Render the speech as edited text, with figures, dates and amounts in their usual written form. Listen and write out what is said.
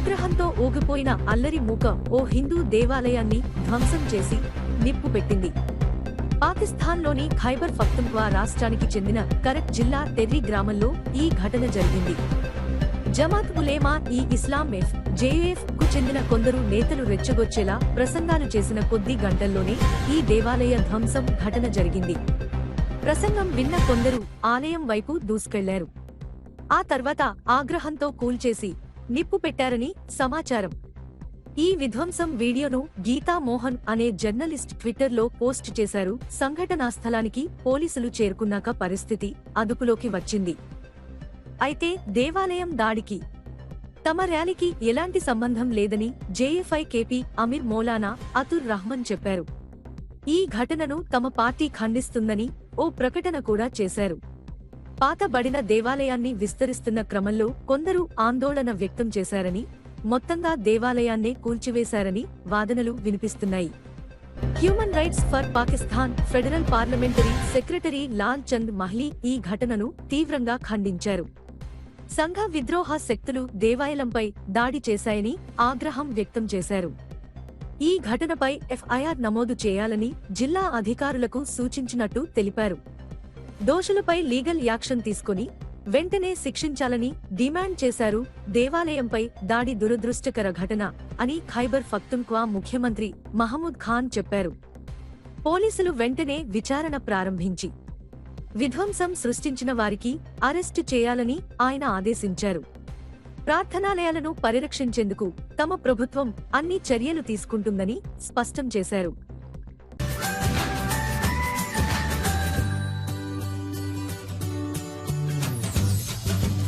ఆగ్రహంతో ఊగిపోయిన అల్లరి మూక ఓ హిందూ దేవాలయాన్ని ధ్వంసం చేసి నిప్పు పెట్టింది. పాకిస్తాన్లోని ఖైబర్ పఖ్తూన్ఖ్వా రాష్ట్రానికి చెందిన కరక్ జిల్లా టెర్రీ గ్రామంలో ఈ ఘటన జరిగింది. జమాత్ ఉలేమా ఈ ఇస్లాం జేఏఎఫ్ కు చెందిన కొందరు నేతలు రెచ్చగొచ్చేలా ప్రసంగాలు చేసిన కొద్ది గంటల్లోనే ఈ దేవాలయ ధ్వంసం ఘటన జరిగింది. ప్రసంగం విన్న కొందరు ఆలయం వైపు దూసుకెళ్లారు. ఆ తర్వాత ఆగ్రహంతో కూల్చేసి నిప్పు పెట్టారని సమాచారం. ఈ విధ్వంసం వీడియోను గీతా మోహన్ అనే జర్నలిస్ట్ ట్విట్టర్లో పోస్ట్ చేశారు. సంఘటనా స్థలానికి పోలీసులు చేరుకున్నాక పరిస్థితి అదుపులోకి వచ్చింది. అయితే దేవాలయం దాడికి తమ ర్యాలీకి ఎలాంటి సంబంధం లేదని జేఎఫ్ఐ కేపీ అమీర్ మౌలానా అతుర్ రహ్మాన్ చెప్పారు. ఈ ఘటనను తమ పార్టీ ఖండిస్తుందని ఓ ప్రకటన కూడా చేశారు. పాతబడిన దేవాలయాన్ని విస్తరిస్తున్న క్రమంలో కొందరు ఆందోళన వ్యక్తం చేశారని, మొత్తంగా దేవాలయాన్నే కూల్చివేశారని వాదనలు వినిపిస్తున్నాయి. Human rights for Pakistan federal parliamentary secretary Lal Chand Mahli ఈ ఘటనను తీవ్రంగా ఖండించారు. సంఘ విద్రోహ శక్తులు దేవాలయంపై దాడి చేశాయని ఆగ్రహం వ్యక్తం చేశారు. ఈ ఘటనపై ఎఫ్ఐఆర్ నమోదు చేయాలని జిల్లా అధికారులకు సూచించినట్టు తెలిపారు. దోషులపై లీగల్ యాక్షన్ తీసుకుని వెంటనే శిక్షించాలని డిమాండ్ చేశారు. దేవాలయంపై దాడి దురదృష్టకర ఘటన అని ఖైబర్ పఖ్తూన్ఖ్వా ముఖ్యమంత్రి మహమూద్ ఖాన్ చెప్పారు. పోలీసులు వెంటనే విచారణ ప్రారంభించి విధ్వంసం సృష్టించిన వారికి అరెస్టు చేయాలని ఆయన ఆదేశించారు. ప్రార్థనాలయాలను పరిరక్షించేందుకు తమ ప్రభుత్వం అన్ని చర్యలు తీసుకుంటుందని స్పష్టం చేశారు.